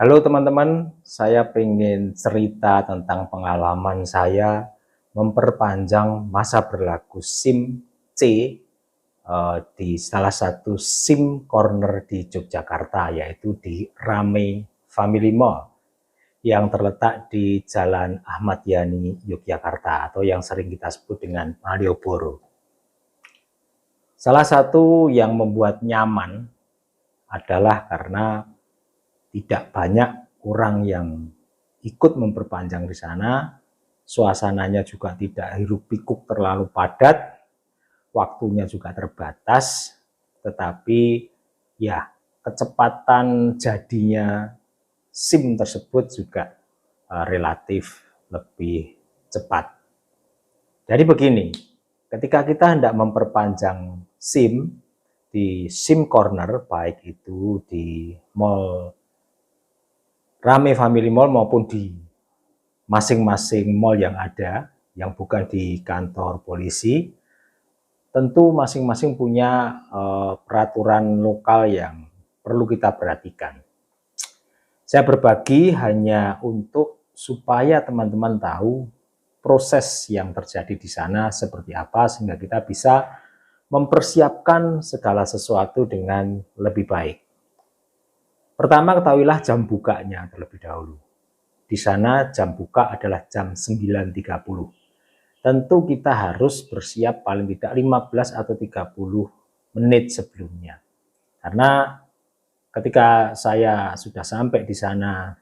Halo teman-teman, saya pengen cerita tentang pengalaman saya memperpanjang masa berlaku SIM C di salah satu SIM corner di Yogyakarta, yaitu di Rame Family Mall yang terletak di Jalan Ahmad Yani, Yogyakarta, atau yang sering kita sebut dengan Malioboro. Salah satu yang membuat nyaman adalah karena tidak banyak orang yang ikut memperpanjang di sana, suasananya juga tidak hiruk-pikuk terlalu padat, waktunya juga terbatas, tetapi ya kecepatan jadinya SIM tersebut juga relatif lebih cepat. Jadi begini, ketika kita hendak memperpanjang SIM di SIM corner, baik itu di mall Rame Family Mall maupun di masing-masing mall yang ada, yang bukan di kantor polisi, tentu masing-masing punya peraturan lokal yang perlu kita perhatikan. Saya berbagi hanya untuk supaya teman-teman tahu proses yang terjadi di sana seperti apa, sehingga kita bisa mempersiapkan segala sesuatu dengan lebih baik. Pertama, ketahuilah jam bukanya terlebih dahulu. Di sana jam buka adalah jam 9.30. Tentu kita harus bersiap paling tidak 15 atau 30 menit sebelumnya. Karena ketika saya sudah sampai di sana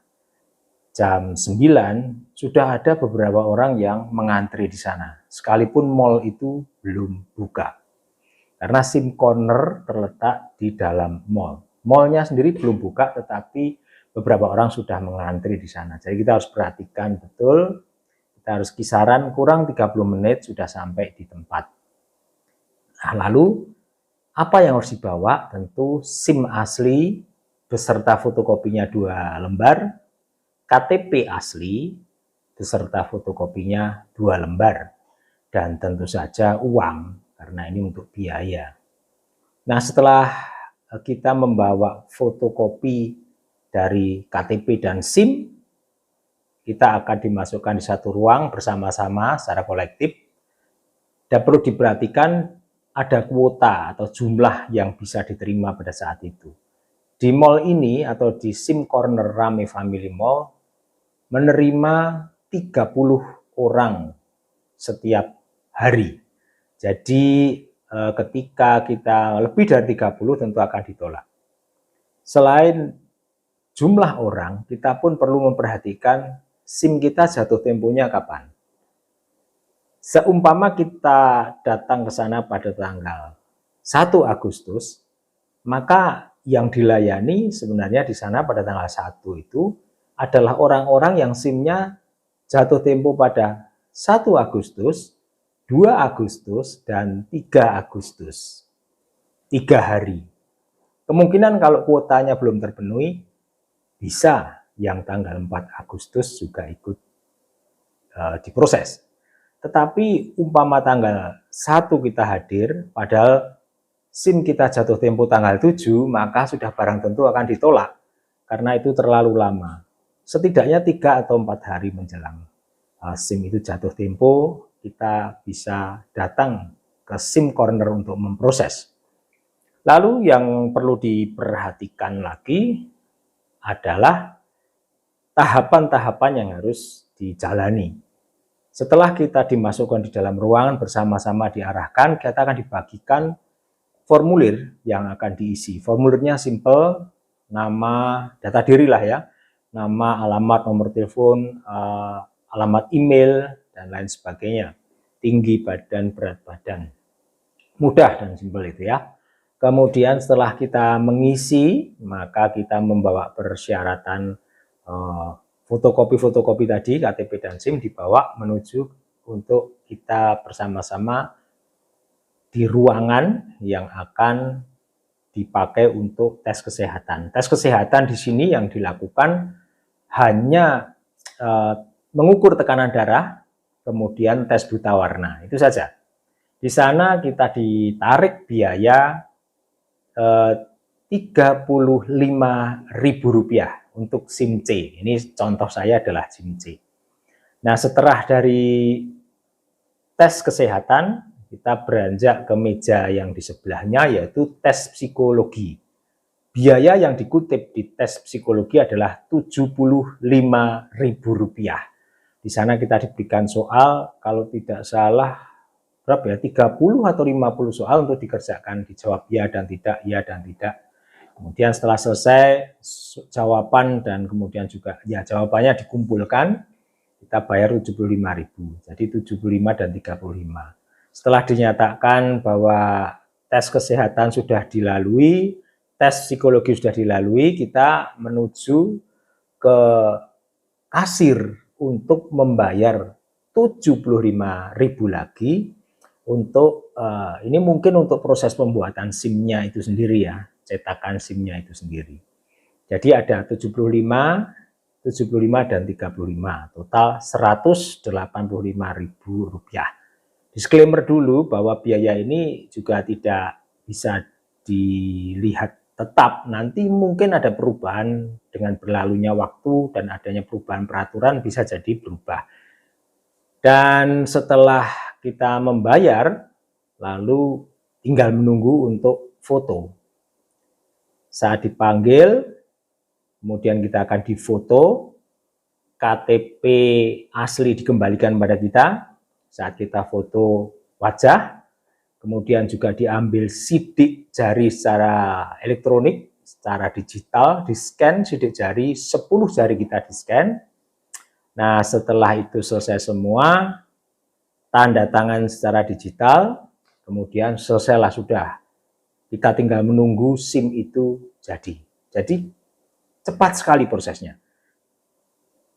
jam 9, sudah ada beberapa orang yang mengantri di sana. Sekalipun mall itu belum buka. Karena SIM corner terletak di dalam mall. Mallnya sendiri belum buka, tetapi beberapa orang sudah mengantri di sana. Jadi kita harus perhatikan betul, kita harus kisaran kurang 30 menit sudah sampai di tempat. Nah, lalu apa yang harus dibawa? Tentu SIM asli beserta fotokopinya 2 lembar, KTP asli beserta fotokopinya 2 lembar, dan tentu saja uang, karena ini untuk biaya. Nah, setelah kita membawa fotokopi dari KTP dan SIM, kita akan dimasukkan di satu ruang bersama-sama secara kolektif. Dan perlu diperhatikan ada kuota atau jumlah yang bisa diterima pada saat itu. Di mall ini atau di SIM corner Rame Family Mall menerima 30 orang setiap hari. Jadi ketika kita lebih dari 30 tentu akan ditolak. Selain jumlah orang, kita pun perlu memperhatikan SIM kita jatuh temponya kapan. Seumpama kita datang ke sana pada tanggal 1 Agustus, maka yang dilayani sebenarnya di sana pada tanggal 1 itu adalah orang-orang yang SIM-nya jatuh tempo pada 1 Agustus, 2 Agustus, dan 3 Agustus. 3 hari. Kemungkinan kalau kuotanya belum terpenuhi, bisa yang tanggal 4 Agustus juga ikut diproses. Tetapi umpama tanggal 1 kita hadir, padahal SIM kita jatuh tempo tanggal 7, maka sudah barang tentu akan ditolak, karena itu terlalu lama. Setidaknya 3 atau 4 hari menjelang SIM itu jatuh tempo, kita bisa datang ke SIM corner untuk memproses. Lalu yang perlu diperhatikan lagi adalah tahapan-tahapan yang harus dijalani. Setelah kita dimasukkan di dalam ruangan bersama-sama diarahkan, kita akan dibagikan formulir yang akan diisi. Formulirnya simple, nama, data diri lah ya, nama, alamat, nomor telepon, alamat email, dan lain sebagainya. Tinggi badan, berat badan. Mudah dan simpel itu ya. Kemudian setelah kita mengisi, maka kita membawa persyaratan fotokopi-fotokopi tadi, KTP dan SIM dibawa menuju untuk kita bersama-sama di ruangan yang akan dipakai untuk tes kesehatan. Tes kesehatan di sini yang dilakukan hanya mengukur tekanan darah, kemudian tes buta warna, itu saja. Di sana kita ditarik biaya Rp35.000 untuk SIM C. Ini contoh saya adalah SIM C. Nah, setelah dari tes kesehatan, kita beranjak ke meja yang di sebelahnya, yaitu tes psikologi. Biaya yang dikutip di tes psikologi adalah Rp75.000. Di sana kita diberikan soal, kalau tidak salah berapa ya, 30 atau 50 soal untuk dikerjakan, dijawab ya dan tidak, ya dan tidak. Kemudian setelah selesai jawaban dan kemudian juga ya jawabannya dikumpulkan, kita bayar 75.000. Jadi 75 dan 35. Setelah dinyatakan bahwa tes kesehatan sudah dilalui, tes psikologi sudah dilalui, kita menuju ke kasir untuk membayar 75.000 lagi untuk ini mungkin untuk proses pembuatan SIM-nya itu sendiri ya, cetakan SIM-nya itu sendiri. Jadi ada 75 dan 35, total Rp185.000. Disclaimer dulu bahwa biaya ini juga tidak bisa dilihat tetap, nanti mungkin ada perubahan dengan berlalunya waktu dan adanya perubahan peraturan bisa jadi berubah. Dan setelah kita membayar, lalu tinggal menunggu untuk foto. Saat dipanggil, kemudian kita akan difoto, KTP asli dikembalikan pada kita, saat kita foto wajah, kemudian juga diambil sidik jari secara elektronik, secara digital, di-scan sidik jari, 10 jari kita di-scan. Nah, setelah itu selesai semua, tanda tangan secara digital, kemudian selesailah sudah. Kita tinggal menunggu SIM itu jadi. Jadi cepat sekali prosesnya.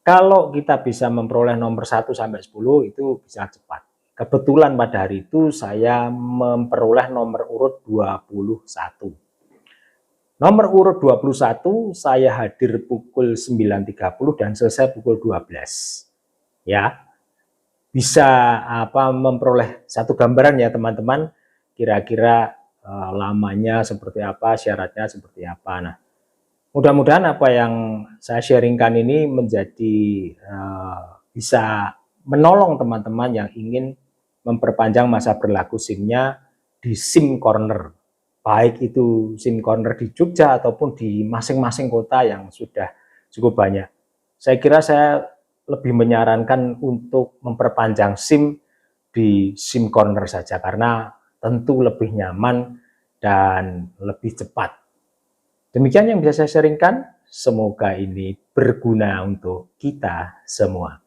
Kalau kita bisa memperoleh nomor 1 sampai 10 itu bisa cepat. Kebetulan pada hari itu saya memperoleh nomor urut 21. Nomor urut 21 saya hadir pukul 9.30 dan selesai pukul 12. Ya. Bisa memperoleh satu gambaran ya teman-teman, kira-kira lamanya seperti apa, syaratnya seperti apa. Nah, mudah-mudahan apa yang saya sharingkan ini menjadi bisa menolong teman-teman yang ingin memperpanjang masa berlaku SIM-nya di SIM Corner. Baik itu SIM Corner di Jogja ataupun di masing-masing kota yang sudah cukup banyak. Saya kira saya lebih menyarankan untuk memperpanjang SIM di SIM Corner saja karena tentu lebih nyaman dan lebih cepat. Demikian yang bisa saya sharingkan, semoga ini berguna untuk kita semua.